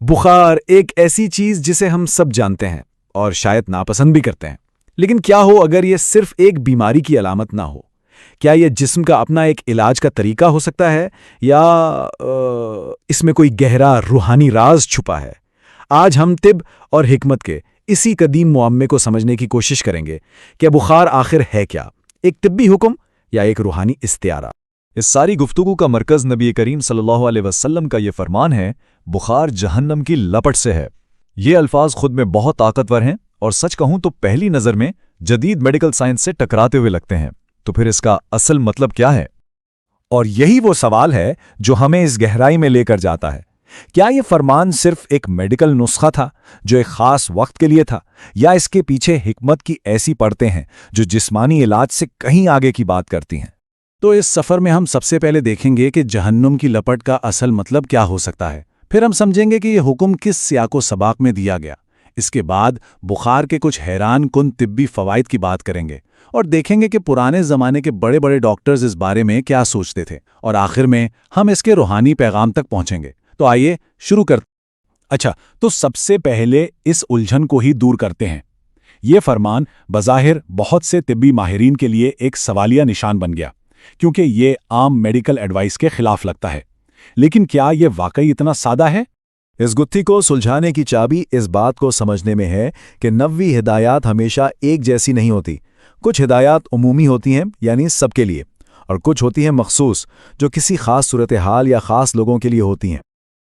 بخار ایک ایسی چیز جسے ہم سب جانتے ہیں اور شاید ناپسند بھی کرتے ہیں، لیکن کیا ہو اگر یہ صرف ایک بیماری کی علامت نہ ہو؟ کیا یہ جسم کا اپنا ایک علاج کا طریقہ ہو سکتا ہے یا اس میں کوئی گہرا روحانی راز چھپا ہے؟ آج ہم طب اور حکمت کے اسی قدیم معمے کو سمجھنے کی کوشش کریں گے کہ بخار آخر ہے کیا، ایک طبی حکم یا ایک روحانی استعارہ؟ اس ساری گفتگو کا مرکز نبی کریم صلی اللہ علیہ وسلم کا یہ فرمان ہے، بخار جہنم کی لپٹ سے ہے۔ یہ الفاظ خود میں بہت طاقتور ہیں اور سچ کہوں تو پہلی نظر میں جدید میڈیکل سائنس سے ٹکراتے ہوئے لگتے ہیں۔ تو پھر اس کا اصل مطلب کیا ہے؟ اور یہی وہ سوال ہے جو ہمیں اس گہرائی میں لے کر جاتا ہے۔ کیا یہ فرمان صرف ایک میڈیکل نسخہ تھا جو ایک خاص وقت کے لیے تھا، یا اس کے پیچھے حکمت کی ایسی پرتیں ہیں جو جسمانی علاج سے کہیں آگے کی بات کرتی ہیں؟ تو اس سفر میں ہم سب سے پہلے دیکھیں گے کہ جہنم کی لپٹ کا اصل مطلب کیا ہو سکتا ہے۔ پھر ہم سمجھیں گے کہ یہ حکم کس سیاق و سباق میں دیا گیا۔ اس کے بعد بخار کے کچھ حیران کن طبی فوائد کی بات کریں گے اور دیکھیں گے کہ پرانے زمانے کے بڑے بڑے ڈاکٹرز اس بارے میں کیا سوچتے تھے، اور آخر میں ہم اس کے روحانی پیغام تک پہنچیں گے۔ تو آئیے شروع کرتے ہیں۔ اچھا، تو سب سے پہلے اس الجھن کو ہی دور کرتے ہیں۔ یہ فرمان بظاہر بہت سے طبی ماہرین کے لیے ایک سوالیہ نشان بن گیا، کیونکہ یہ عام میڈیکل ایڈوائس کے خلاف لگتا ہے۔ لیکن کیا یہ واقعی اتنا سادہ ہے؟ اس گتھی کو سلجھانے کی چابی اس بات کو سمجھنے میں ہے کہ نبوی ہدایات ہمیشہ ایک جیسی نہیں ہوتی۔ کچھ ہدایات عمومی ہوتی ہیں، یعنی سب کے لیے، اور کچھ ہوتی ہیں مخصوص، جو کسی خاص صورتحال یا خاص لوگوں کے لیے ہوتی ہیں۔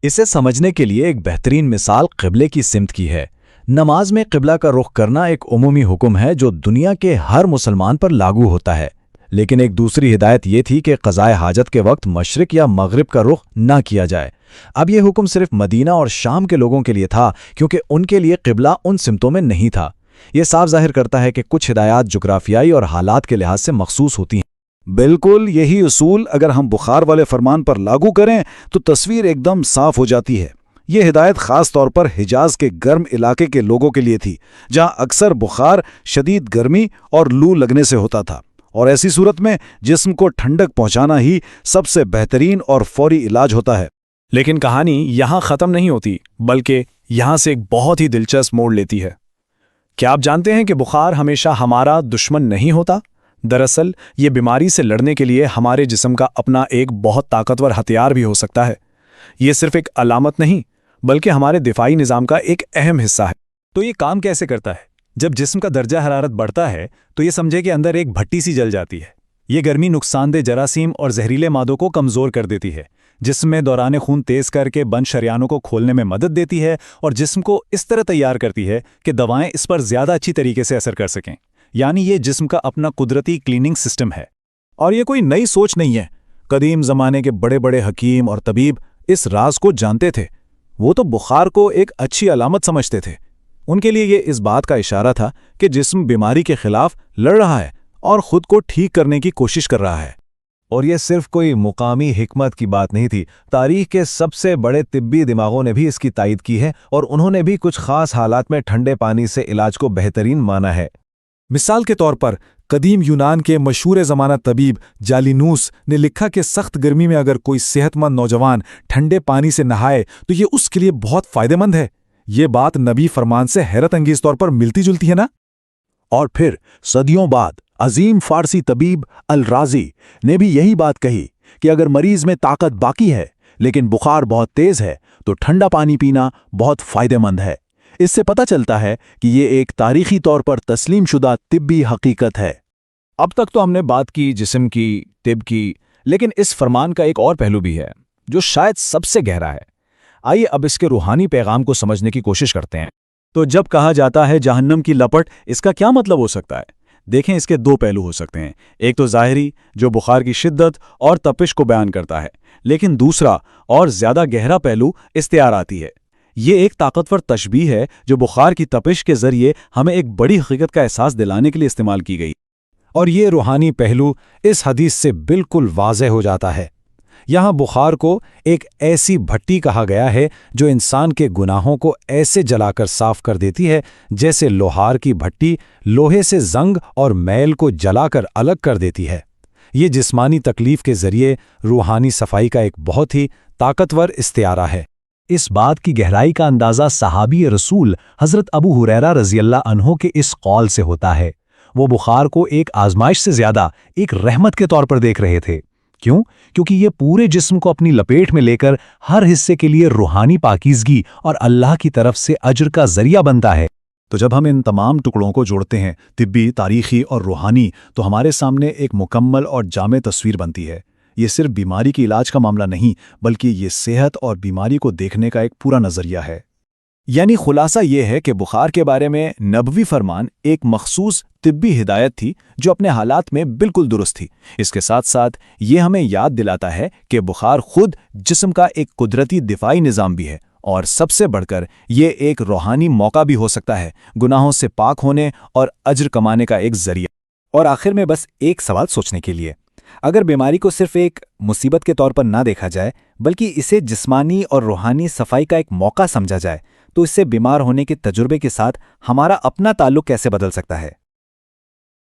اسے سمجھنے کے لیے ایک بہترین مثال قبلے کی سمت کی ہے۔ نماز میں قبلہ کا رخ کرنا ایک عمومی حکم ہے جو دنیا کے ہر مسلمان پر لاگو ہوتا ہے، لیکن ایک دوسری ہدایت یہ تھی کہ قضائے حاجت کے وقت مشرق یا مغرب کا رخ نہ کیا جائے۔ اب یہ حکم صرف مدینہ اور شام کے لوگوں کے لیے تھا، کیونکہ ان کے لیے قبلہ ان سمتوں میں نہیں تھا۔ یہ صاف ظاہر کرتا ہے کہ کچھ ہدایات جغرافیائی اور حالات کے لحاظ سے مخصوص ہوتی ہیں۔ بالکل یہی اصول اگر ہم بخار والے فرمان پر لاگو کریں تو تصویر ایک دم صاف ہو جاتی ہے۔ یہ ہدایت خاص طور پر حجاز کے گرم علاقے کے لوگوں کے لیے تھی، جہاں اکثر بخار شدید گرمی اور لو لگنے سے ہوتا تھا، اور ایسی صورت میں جسم کو ٹھنڈک پہنچانا ہی سب سے بہترین اور فوری علاج ہوتا ہے۔ لیکن کہانی یہاں ختم نہیں ہوتی، بلکہ یہاں سے ایک بہت ہی دلچسپ موڑ لیتی ہے۔ کیا آپ جانتے ہیں کہ بخار ہمیشہ ہمارا دشمن نہیں ہوتا؟ دراصل یہ بیماری سے لڑنے کے لیے ہمارے جسم کا اپنا ایک بہت طاقتور ہتھیار بھی ہو سکتا ہے۔ یہ صرف ایک علامت نہیں، بلکہ ہمارے دفاعی نظام کا ایک اہم حصہ ہے۔ تو یہ کام کیسے کرتا ہے؟ جب جسم کا درجہ حرارت بڑھتا ہے تو یہ سمجھے کہ اندر ایک بھٹی سی جل جاتی ہے۔ یہ گرمی نقصان دہ جراثیم اور زہریلے مادوں کو کمزور کر دیتی ہے، جسم میں دوران خون تیز کر کے بند شریانوں کو کھولنے میں مدد دیتی ہے، اور جسم کو اس طرح تیار کرتی ہے کہ دوائیں اس پر زیادہ اچھی طریقے سے اثر کر سکیں۔ یعنی یہ جسم کا اپنا قدرتی کلیننگ سسٹم ہے۔ اور یہ کوئی نئی سوچ نہیں ہے۔ قدیم زمانے کے بڑے بڑے حکیم اور طبیب اس راز کو جانتے تھے۔ وہ تو بخار کو ایک اچھی علامت سمجھتے تھے۔ ان کے لیے یہ اس بات کا اشارہ تھا کہ جسم بیماری کے خلاف لڑ رہا ہے اور خود کو ٹھیک کرنے کی کوشش کر رہا ہے۔ اور یہ صرف کوئی مقامی حکمت کی بات نہیں تھی، تاریخ کے سب سے بڑے طبی دماغوں نے بھی اس کی تائید کی ہے، اور انہوں نے بھی کچھ خاص حالات میں ٹھنڈے پانی سے علاج کو بہترین مانا ہے۔ مثال کے طور پر قدیم یونان کے مشہور زمانہ طبیب جالینوس نے لکھا کہ سخت گرمی میں اگر کوئی صحت مند نوجوان ٹھنڈے پانی سے نہائے تو یہ اس کے لیے بہت فائدہ مند ہے۔ یہ بات نبی فرمان سے حیرت انگیز طور پر ملتی جلتی ہے نا؟ اور پھر صدیوں بعد عظیم فارسی طبیب الرازی نے بھی یہی بات کہی کہ اگر مریض میں طاقت باقی ہے لیکن بخار بہت تیز ہے تو ٹھنڈا پانی پینا بہت فائدہ مند ہے۔ اس سے پتہ چلتا ہے کہ یہ ایک تاریخی طور پر تسلیم شدہ طبی حقیقت ہے۔ اب تک تو ہم نے بات کی جسم کی، طب کی، لیکن اس فرمان کا ایک اور پہلو بھی ہے جو شاید سب سے گہرا ہے۔ آئیے اب اس کے روحانی پیغام کو سمجھنے کی کوشش کرتے ہیں۔ تو جب کہا جاتا ہے جہنم کی لپٹ، اس کا کیا مطلب ہو سکتا ہے؟ دیکھیں، اس کے دو پہلو ہو سکتے ہیں۔ ایک تو ظاہری، جو بخار کی شدت اور تپش کو بیان کرتا ہے، لیکن دوسرا اور زیادہ گہرا پہلو استعاراتی ہے۔ یہ ایک طاقتور تشبیہ ہے جو بخار کی تپش کے ذریعے ہمیں ایک بڑی حقیقت کا احساس دلانے کے لیے استعمال کی گئی، اور یہ روحانی پہلو اس حدیث سے بالکل واضح ہو جاتا ہے۔ یہاں بخار کو ایک ایسی بھٹی کہا گیا ہے جو انسان کے گناہوں کو ایسے جلا کر صاف کر دیتی ہے جیسے لوہار کی بھٹی لوہے سے زنگ اور میل کو جلا کر الگ کر دیتی ہے۔ یہ جسمانی تکلیف کے ذریعے روحانی صفائی کا ایک بہت ہی طاقتور استعارہ ہے۔ اس بات کی گہرائی کا اندازہ صحابی رسول حضرت ابو ہریرہ رضی اللہ عنہ کے اس قول سے ہوتا ہے۔ وہ بخار کو ایک آزمائش سے زیادہ ایک رحمت کے طور پر دیکھ رہے تھے۔ کیوں؟ کیونکہ یہ پورے جسم کو اپنی لپیٹ میں لے کر ہر حصے کے لیے روحانی پاکیزگی اور اللہ کی طرف سے اجر کا ذریعہ بنتا ہے۔ تو جب ہم ان تمام ٹکڑوں کو جوڑتے ہیں، طبی، تاریخی اور روحانی، تو ہمارے سامنے ایک مکمل اور جامع تصویر بنتی ہے۔ یہ صرف بیماری کے علاج کا معاملہ نہیں، بلکہ یہ صحت اور بیماری کو دیکھنے کا ایک پورا نظریہ ہے۔ یعنی خلاصہ یہ ہے کہ بخار کے بارے میں نبوی فرمان ایک مخصوص طبی ہدایت تھی جو اپنے حالات میں بالکل درست تھی۔ اس کے ساتھ ساتھ یہ ہمیں یاد دلاتا ہے کہ بخار خود جسم کا ایک قدرتی دفاعی نظام بھی ہے، اور سب سے بڑھ کر یہ ایک روحانی موقع بھی ہو سکتا ہے، گناہوں سے پاک ہونے اور اجر کمانے کا ایک ذریعہ۔ اور آخر میں بس ایک سوال سوچنے کے لیے، اگر بیماری کو صرف ایک مصیبت کے طور پر نہ دیکھا جائے بلکہ اسے جسمانی اور روحانی صفائی کا ایک موقع سمجھا جائے، تو اس سے بیمار ہونے کے تجربے کے ساتھ ہمارا اپنا تعلق کیسے بدل سکتا ہے؟